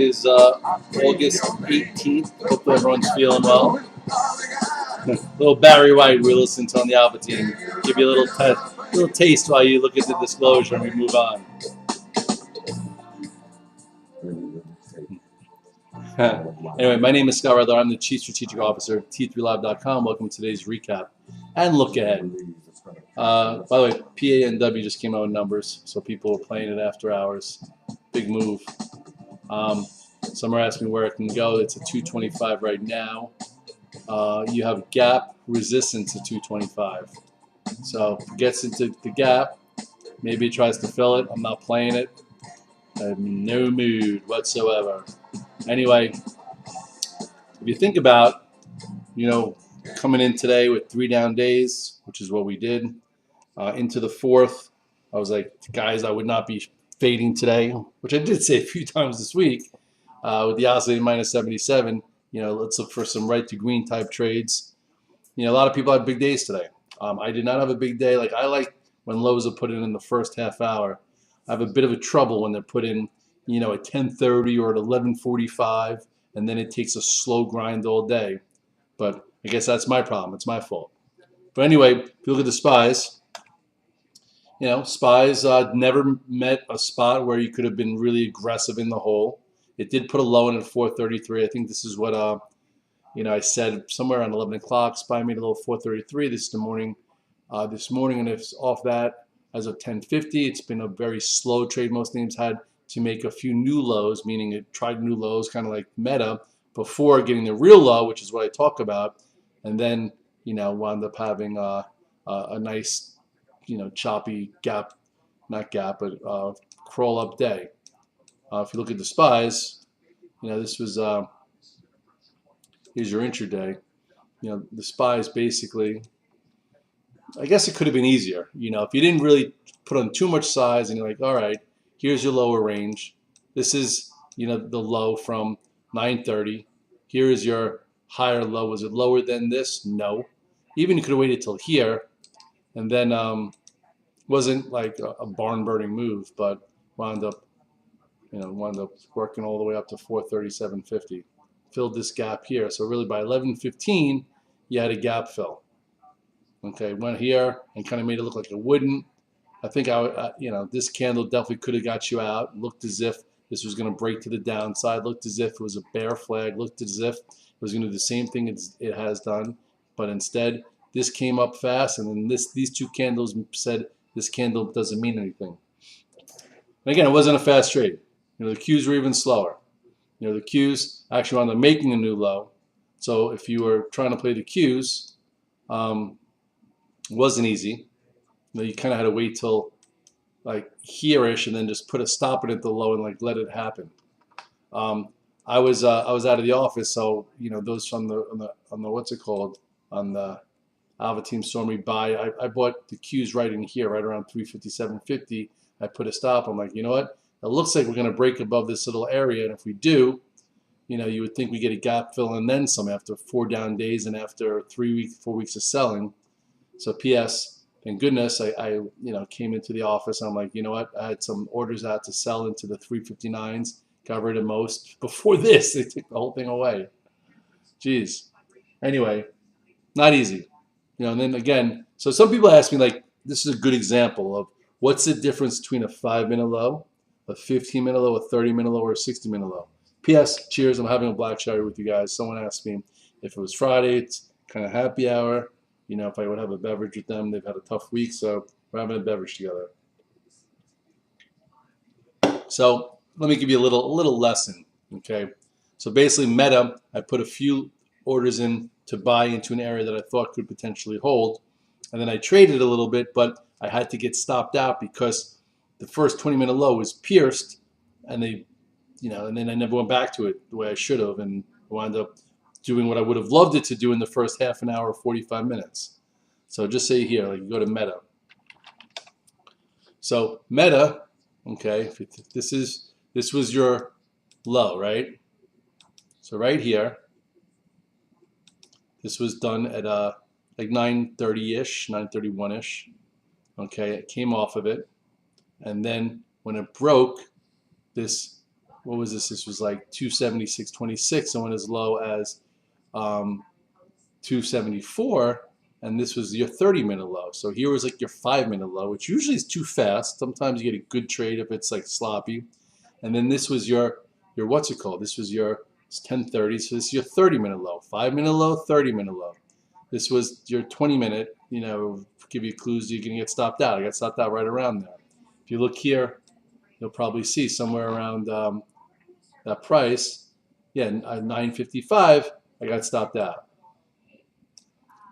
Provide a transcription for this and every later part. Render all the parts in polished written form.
Is August 18th. Hopefully everyone's feeling well. Little Barry White we're listening to on the Alpha team. Give you a little taste while you look at the disclosure and we move on. Anyway, my name is Scott Redler. I'm the Chief Strategic Officer of T3Live.com. Welcome to today's recap and look ahead. By the way, PANW just came out with numbers, so people are playing it after hours. Big move. Some are asking where it can go. It's a 225 right now. You have gap resistance at 225. So if it gets into the gap, maybe it tries to fill it. I'm not playing it. I have no mood whatsoever. Anyway, if you think about, coming in today with 3 down days, which is what we did, into the fourth, I was like, guys, I would not be fading today, which I did say a few times this week, with the oscillating minus 77. Let's look for some right to green type trades. A lot of people had big days today. I did not have a big day. Like I like when lows are put in the first half hour. I have a bit of a trouble when they're put in, at 10:30 or at 11:45, and then it takes a slow grind all day. But I guess that's my problem. It's my fault. But anyway, if you look at the SPYs, SPYs never met a spot where you could have been really aggressive in the hole. It did put a low in at 433. I think this is what I said somewhere around 11 o'clock. SPY made a little 433 this morning, and it's off that as of 10:50. It's been a very slow trade. Most names had to make a few new lows, meaning it tried new lows, kind of like Meta, before getting the real low, which is what I talk about, and then wound up having a nice choppy gap, not gap, but crawl up day. If you look at the SPYs, this was here's your intraday. The SPYs basically, I guess it could have been easier. If you didn't really put on too much size and you're like, all right, here's your lower range. This is the low from 9:30. Here is your higher low. Was it lower than this? No. Even you could have waited till here, and then wasn't like a barn burning move, but wound up working all the way up to 437.50. Filled this gap here. So really by 11:15, you had a gap fill. Okay, went here and kind of made it look like it wouldn't. I think this candle definitely could have got you out. Looked as if this was going to break to the downside. Looked as if it was a bear flag. Looked as if it was going to do the same thing it has done. But instead, this came up fast, and then these two candles said this candle doesn't mean anything. And again, it wasn't a fast trade. The Qs were even slower. The Qs actually wound up making a new low. So if you were trying to play the Qs, it wasn't easy. You kind of had to wait till like here-ish and then just put a stop it at the low and like let it happen. I was out of the office, so those on the what's it called, on the Alpha team saw me buy. I bought the Qs right in here, right around 357.50. I put a stop. I'm like, you know what? It looks like we're going to break above this little area, and if we do, you would think we get a gap fill and then some after 4 down days and after 4 weeks of selling. So P.S. Thank goodness I came into the office and I'm like, you know what? I had some orders out to sell into the 359s. Got rid of most. Before this, they took the whole thing away. Jeez. Anyway, not easy. And then again, so some people ask me, like, this is a good example of what's the difference between a 5-minute low, a 15-minute low, a 30-minute low, or a 60-minute low. P.S. Cheers. I'm having a black cherry with you guys. Someone asked me if it was Friday. It's kind of happy hour. If I would have a beverage with them. They've had a tough week, so we're having a beverage together. So let me give you a little lesson, okay? So basically, Meta, I put a few orders in to buy into an area that I thought could potentially hold, and then I traded a little bit, but I had to get stopped out because the first 20-minute low was pierced, and and then I never went back to it the way I should have, and wound up doing what I would have loved it to do in the first half an hour or 45 minutes. So just say here, like you go to Meta. So Meta, okay, this was your low, right? So right here, this was done at like 9:30-ish, 9:31-ish. Okay, it came off of it, and then when it broke, this what was this? This was like 276.26 and went as low as 274, and this was your 30-minute low. So here was like your 5-minute low, which usually is too fast. Sometimes you get a good trade if it's like sloppy. And then this was your what's it called? This was your, it's 10:30, so this is your 30-minute low. 5-minute low, 30-minute low. This was your 20-minute, give you clues you're going to get stopped out. I got stopped out right around there. If you look here, you'll probably see somewhere around that price, yeah, 955, I got stopped out.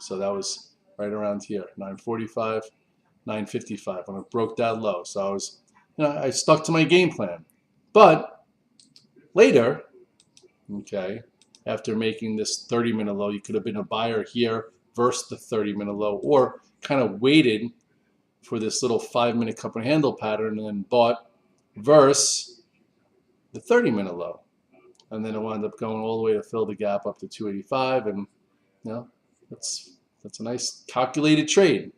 So that was right around here, 945, 955 when it broke that low. So I was, I stuck to my game plan. But later, okay, after making this 30-minute low, you could have been a buyer here versus the 30-minute low, or kind of waited for this little 5-minute cup and handle pattern and then bought versus the 30-minute low. And then it wound up going all the way to fill the gap up to 285, and that's a nice calculated trade.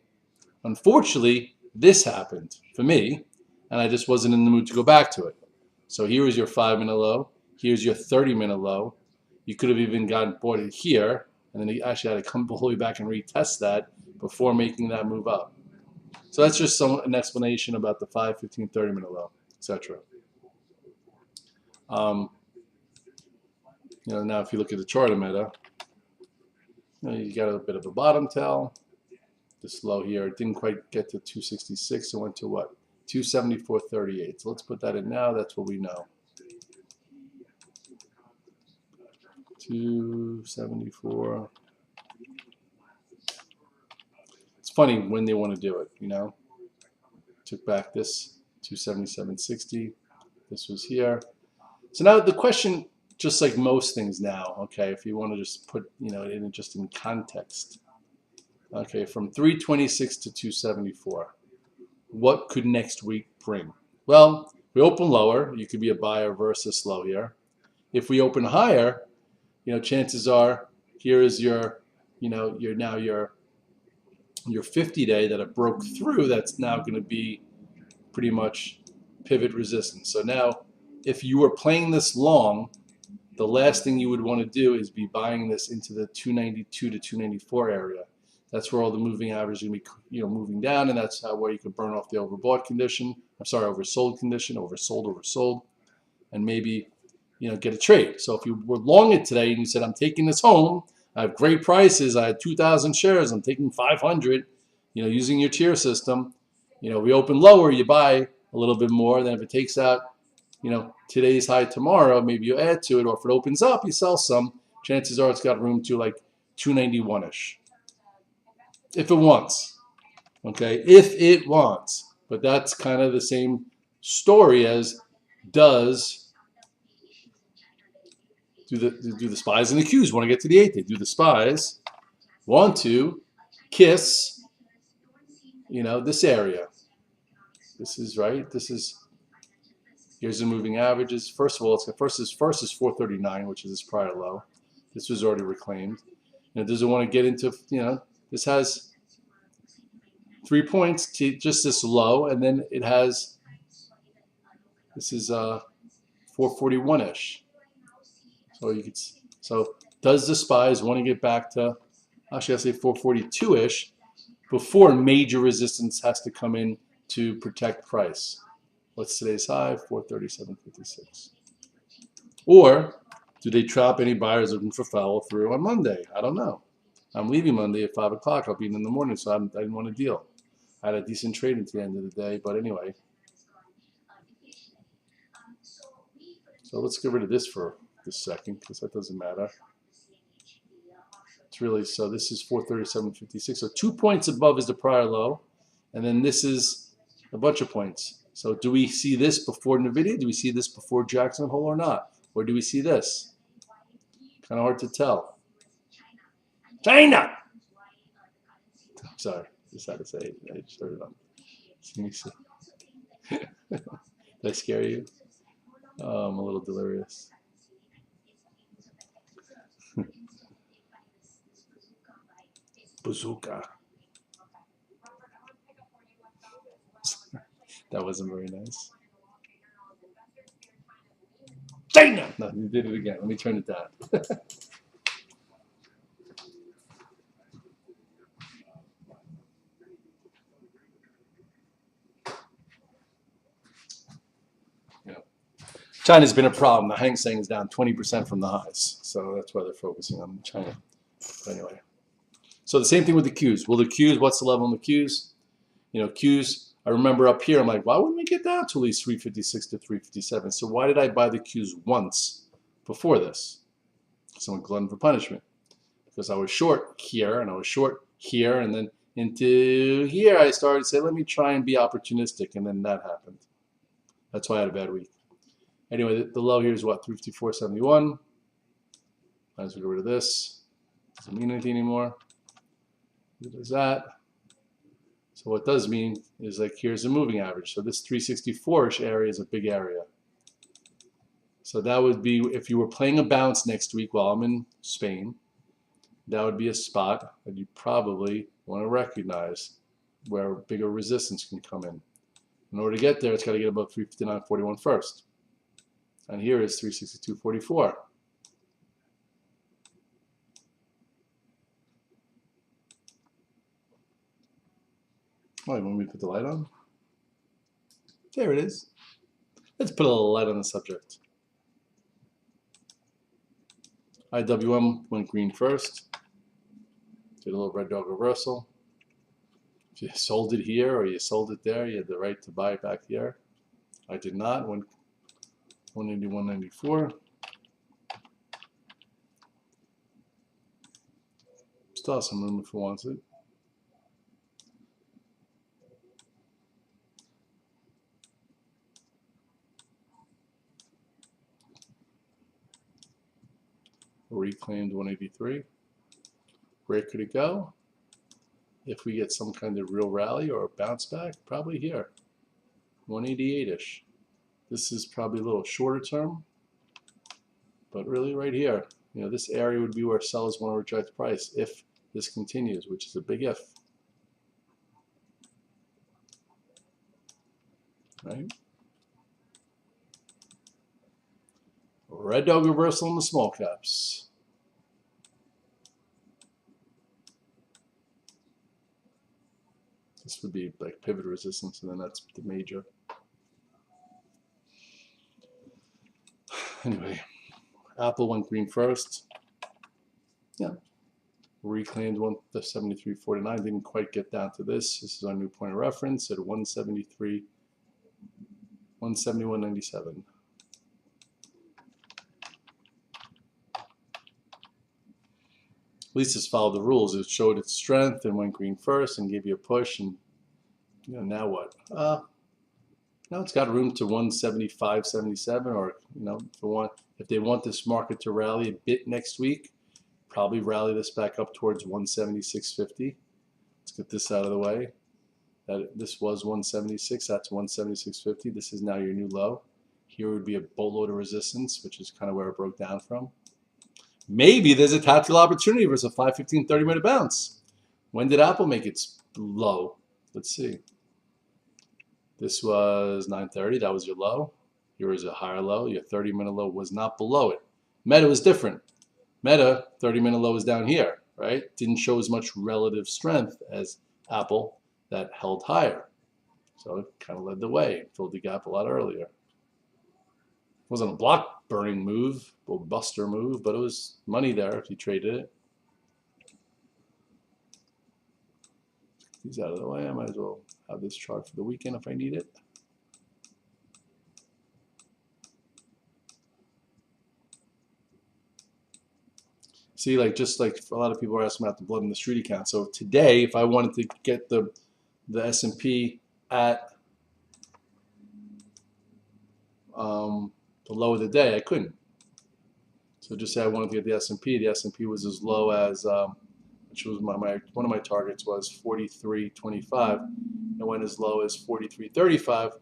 Unfortunately, this happened for me, and I just wasn't in the mood to go back to it. So here is your 5-minute low. Here's your 30-minute low. You could have even bought it here, and then you actually had to come all the way back and retest that before making that move up. So that's just an explanation about the 5, 15, 30-minute low, etc. Now if you look at the Chartometer, you got a bit of a bottom tail. This low here, it didn't quite get to 266. It went to what? 274.38. So let's put that in now. That's what we know. 274. It's funny when they want to do it, Took back this 277.60. This was here. So now the question, just like most things now, okay, if you want to just put, just in context. Okay, from 326 to 274. What could next week bring? Well, if we open lower, you could be a buyer versus low here. If we open higher, chances are here is your 50-day that it broke through. That's now going to be pretty much pivot resistance. So now, if you were playing this long, the last thing you would want to do is be buying this into the 292 to 294 area. That's where all the moving averages are going to be, moving down, and that's where you could burn off the overbought condition. Oversold condition, oversold, and maybe, get a trade. So if you were long it today and you said, I'm taking this home, I have great prices, I had 2,000 shares, I'm taking 500, using your tier system, we open lower, you buy a little bit more. Then if it takes out, today's high tomorrow, maybe you add to it, or if it opens up, you sell some. Chances are it's got room to like 291-ish. If it wants, okay? If it wants. But that's kind of the same story as does do the spies and the Qs want to get to the 8th. They do the spies want to kiss, this area. This is right. Here's the moving averages. First of all, first is 439, which is this prior low. This was already reclaimed. Does it want to get into, this has 3 points to just this low, and then it has, this is 441-ish. So does the spies want to get back to, actually I say 442-ish, before major resistance has to come in to protect price? What's today's high? 437.56. Or do they trap any buyers looking for follow through on Monday? I don't know. I'm leaving Monday at 5 o'clock. I'll be in the morning, so I didn't want to deal. I had a decent trade at the end of the day, but anyway. So let's get rid of this for this second, because that doesn't matter. It's really, so this is 437.56. So 2 points above is the prior low, and then this is a bunch of points. So do we see this before NVIDIA? Do we see this before Jackson Hole or not? Or do we see this? Kind of hard to tell. China! Sorry, just had to say it. I just heard it on. Did I scare you? Oh, I'm a little delirious. Bazooka. That wasn't very nice. China. No, you did it again. Let me turn it down. China's been a problem. The Hang Seng is down 20% from the highs, so that's why they're focusing on China. But anyway, so the same thing with the Qs. Well, the Qs, what's the level on the Qs? Qs, I remember up here, I'm like, why wouldn't we get down to at least 356 to 357? So why did I buy the Qs once before this? So I'm glutton for punishment. Because I was short here, and I was short here, and then into here, I started to say, let me try and be opportunistic, and then that happened. That's why I had a bad week. Anyway, the low here is what, 354.71. Might as well get rid of this. Doesn't mean anything anymore. What is that? So what does mean is like here's a moving average. So this 364-ish area is a big area. So that would be, if you were playing a bounce next week while I'm in Spain, that would be a spot that you probably want to recognize where bigger resistance can come in. In order to get there, it's got to get above 359.41 first. And here is 362.44. Oh, you want me to put the light on? There it is. Let's put a little light on the subject. IWM went green first. Did a little red dog reversal. If you sold it here or you sold it there, you had the right to buy it back here. I did not. Went 181.94. Still has some room if it wants it. Reclaimed 183. Where could it go? If we get some kind of real rally or a bounce back, probably here, 188-ish. This is probably a little shorter term, but really right here, this area would be where sellers want to reject price if this continues, which is a big if. Right? Red dog reversal in the small caps. This would be like pivot resistance, and then that's the major. Anyway, Apple went green first. Yeah. Reclaimed 173.49. Didn't quite get down to this. This is our new point of reference at 173, 171.97. At least it's followed the rules. It showed its strength and went green first and gave you a push. And now what? Now it's got room to 175.77, or if they want this market to rally a bit next week, probably rally this back up towards 176.50. Let's get this out of the way. This was 176. That's 176.50. This is now your new low. Here would be a boatload of resistance, which is kind of where it broke down from. Maybe there's a tactical opportunity versus a 5:15 30-minute bounce. When did Apple make its low? Let's see. This was 9:30. That was your low. Here is a higher low. Your 30-minute low was not below it. Meta was different. Meta 30-minute low is down here, right? Didn't show as much relative strength as Apple that held higher. So it kind of led the way, filled the gap a lot earlier. It wasn't a block burning move or buster move, but it was money there if you traded it. These out of the way. I might as well have this chart for the weekend if I need it. See, just like a lot of people are asking about the blood in the street account. So today, if I wanted to get the S&P at the low of the day, I couldn't. So just say I wanted to get the S&P. The S&P was as low as, which was one of my targets was 43.25. It went as low as 43.35.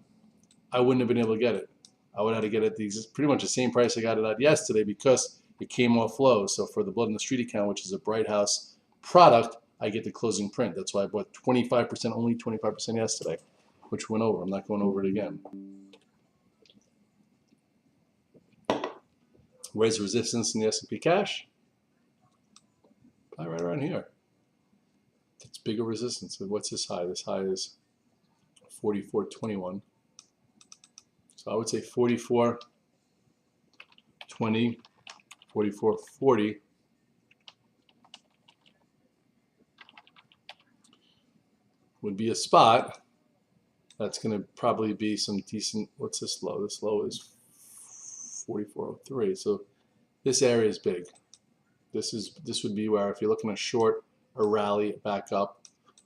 I wouldn't have been able to get it. I would have to get it at pretty much the same price I got it at yesterday because it came off low. So for the blood in the street account, which is a Bright House product, I get the closing print. That's why I bought 25%, only 25% yesterday, which went over. I'm not going over it again. Where's resistance in the S&P cash? Probably right around here. It's bigger resistance. What's this high? This high is 44.21. So I would say 44.20, 44.40 would be a spot. That's going to probably be some decent. What's this low? This low is 44.03. So this area is big. This would be where, if you're looking to short a rally back up,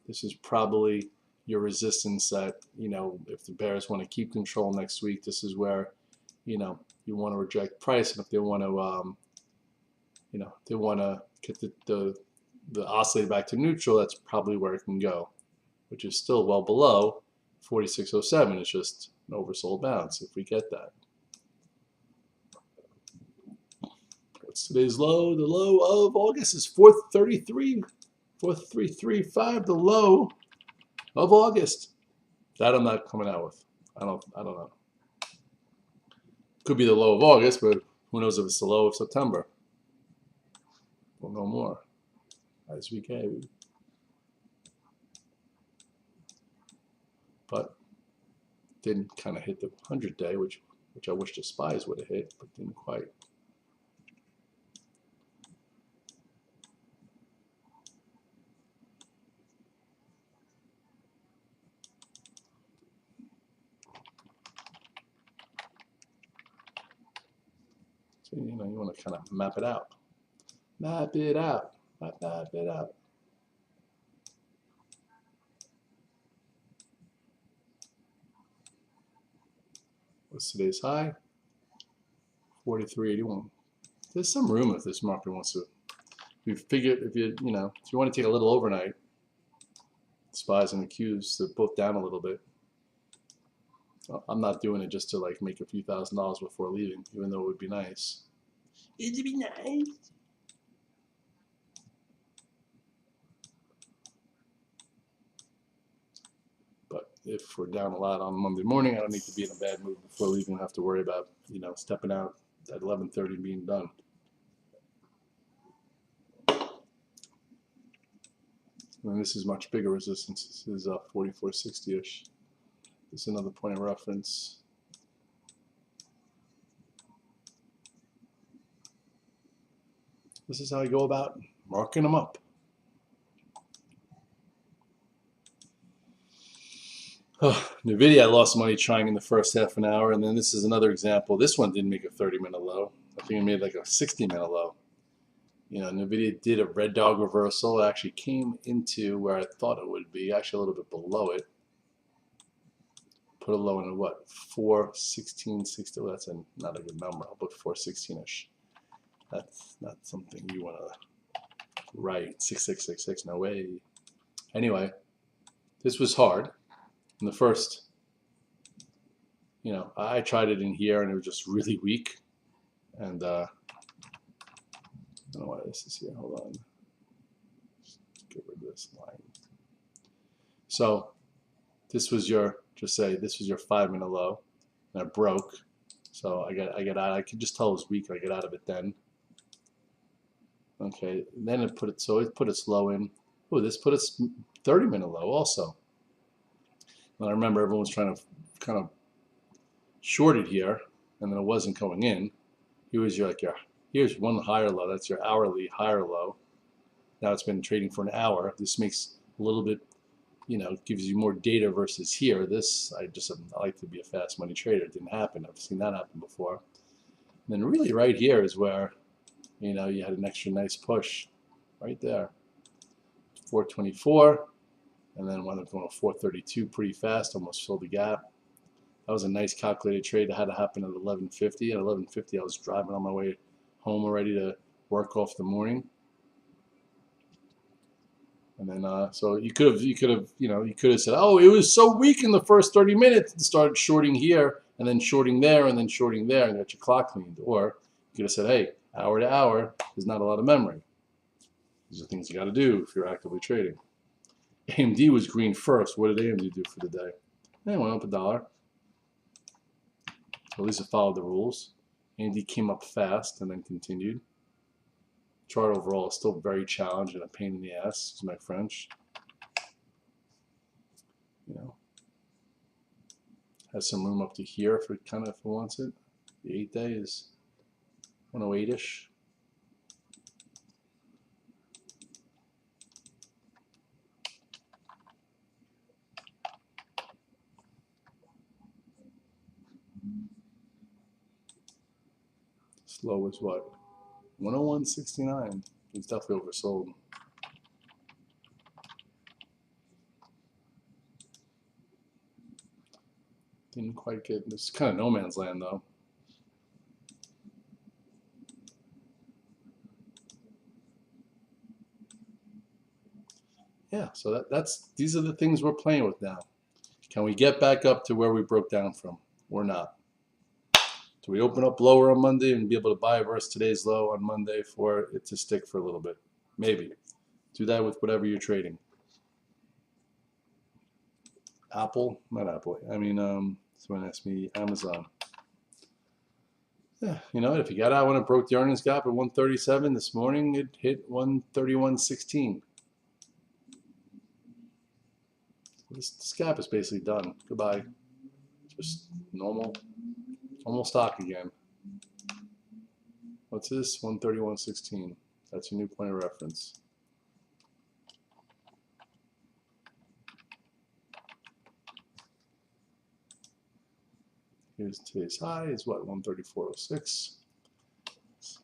this is probably your resistance that, if the bears want to keep control next week, this is where, you want to reject price. And if they want to, they want to get the oscillator back to neutral, that's probably where it can go, which is still well below 46.07. It's just an oversold bounce if we get that. What's today's low? The low of August is 433, 4335. The low of August. That I'm not coming out with. I don't know. Could be the low of August, but who knows if it's the low of September. We'll know more as we go. But didn't kind of hit the 100-day, which I wish the SPYs would have hit, but didn't quite. So, you want to kind of map it out. Map it out. Map it out. What's today's high? 43.81. There's some room if this market wants to. We figured if you want to take a little overnight, SPYs and the Qs, they're both down a little bit. I'm not doing it just to make a few $1,000s before leaving, even though it would be nice. It'd be nice. But if we're down a lot on Monday morning, I don't need to be in a bad mood before leaving and have to worry about, stepping out at 11:30 being done. And this is much bigger resistance. This is 44.60-ish. This is another point of reference. This is how I go about marking them up. NVIDIA, I lost money trying in the first half an hour, and then this is another example. This one didn't make a 30-minute low. I think it made like a 60-minute low. NVIDIA did a red dog reversal. It actually came into where I thought it would be, actually a little bit below it. Put a low in at what? 416.60. Well, that's not a good number. I'll put 416-ish. That's not something you want to write. 6666. No way. Anyway, this was hard. In the first, I tried it in here and it was just really weak. And I don't know why this is here. Hold on. Just get rid of this line. So this was your, this was your 5-minute low. And it broke. So I got out. I could just tell it was weak. I get out of it then. Okay. Then it put its low in. Oh, this put its 30-minute low also. And I remember everyone was trying to kind of short it here, and then it wasn't going in. Here's one higher low. That's your hourly higher low. Now it's been trading for an hour. This makes a little bit, gives you more data versus here. This, I like to be a fast money trader. It didn't happen. I've seen that happen before. And then really right here is where, you had an extra nice push right there. 424. And then wound up going to 432 pretty fast, almost filled the gap. That was a nice calculated trade that had to happen at 11:50. At 11:50, I was driving on my way home already to work off the morning. And then, so you could have said, oh, it was so weak in the first 30 minutes, and started shorting here, and then shorting there, and then shorting there, and got your clock cleaned. Or you could have said, hey, hour to hour, there's not a lot of memory. These are things you got to do if you're actively trading. AMD was green first. What did AMD do for the day? It went up $1. So at least it followed the rules. Andy came up fast and then continued. Chart overall is still very challenging and a pain in the ass, excuse my French. You know, has some room up to here if it wants it. The 8-day is 108-ish. Low is what? 101.69. It's definitely oversold. Didn't quite get this. Kind of no man's land though. Yeah, so these are the things we're playing with now. Can we get back up to where we broke down from? Or not? Do we open up lower on Monday and be able to buy versus today's low on Monday for it to stick for a little bit? Maybe. Do that with whatever you're trading. Apple, not Apple. I mean, someone asked me Amazon. Yeah, you know, if you got out when it broke the earnings gap at 137 this morning, it hit 131.16. This gap is basically done. Goodbye. Just normal stock again. What's this? 131.16. That's your new point of reference. Here's today's high is what? 134.06. It's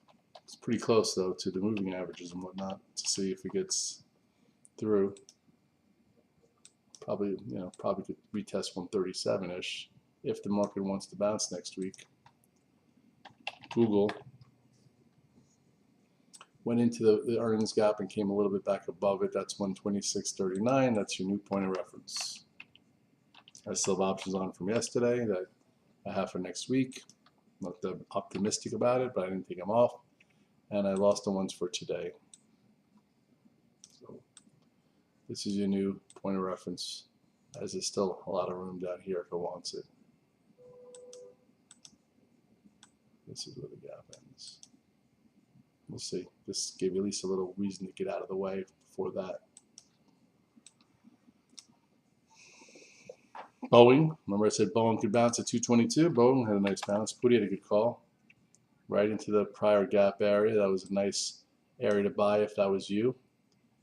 pretty close though to the moving averages and whatnot to see if it gets through. Probably could retest 137-ish if the market wants to bounce next week. Google went into the earnings gap and came a little bit back above it. That's 126.39. That's your new point of reference. I still have options on from yesterday that I have for next week. Not optimistic about it, but I didn't take them off. And I lost the ones for today. So this is your new point of reference, as there's still a lot of room down here if it wants it. This is where the gap ends. We'll see. This gave you at least a little reason to get out of the way before that. Boeing, remember I said Boeing could bounce at 222. Boeing had a nice bounce. Putty had a good call. Right into the prior gap area. That was a nice area to buy if that was you.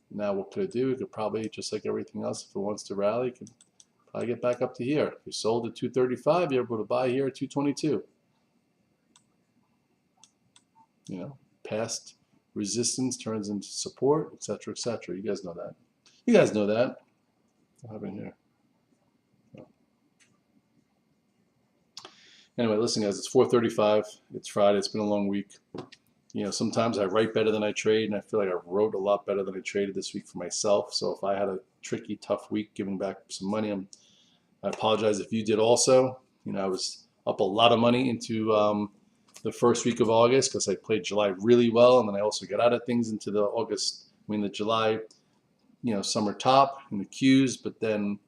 Now what could it do? It could probably, just like everything else, if it wants to rally, it could probably get back up to here. If you sold at 235, you're able to buy here at 222. You know, past resistance turns into support, etc., etc. You guys know that. You guys know that. What happened here? Oh. Anyway, listen, guys. It's 4:35. It's Friday. It's been a long week. You know, sometimes I write better than I trade, and I feel like I wrote a lot better than I traded this week for myself. So if I had a tricky, tough week giving back some money, I apologize if you did also. You know, I was up a lot of money into the first week of August because I played July really well, and then I also got out of things into the July, summer top and the Qs. But then,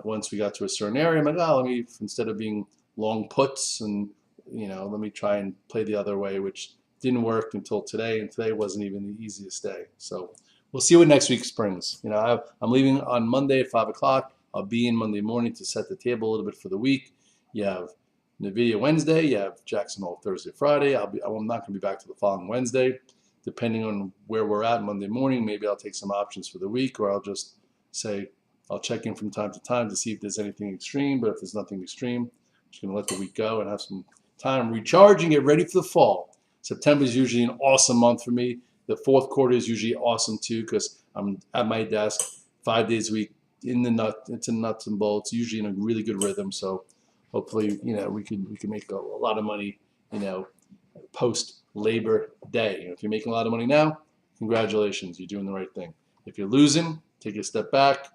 once we got to a certain area, I'm like, oh, instead of being long puts and, let me try and play the other way, which didn't work until today, and today wasn't even the easiest day. So we'll see what next week brings. I'm leaving on Monday at 5 o'clock. I'll be in Monday morning to set the table a little bit for the week. You have NVIDIA Wednesday. You have Jackson Hole Thursday, Friday. I'm not going to be back to the following Wednesday. Depending on where we're at Monday morning, maybe I'll take some options for the week, or I'll just say I'll check in from time to time to see if there's anything extreme. But if there's nothing extreme, I'm just going to let the week go and have some time recharging, get ready for the fall. September is usually an awesome month for me. The fourth quarter is usually awesome too because I'm at my desk 5 days a week it's in nuts and bolts, usually in a really good rhythm. So hopefully, we can make a lot of money, post Labor Day. If you're making a lot of money now, congratulations, you're doing the right thing. If you're losing, take a step back,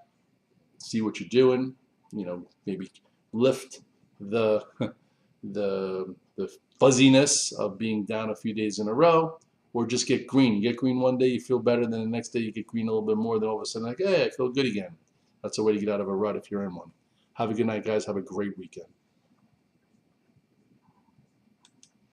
see what you're doing. Maybe lift the fuzziness of being down a few days in a row, or just get green. You get green one day, you feel better, then the next day you get green a little bit more, then all of a sudden, like, hey, I feel good again. That's a way to get out of a rut if you're in one. Have a good night, guys. Have a great weekend.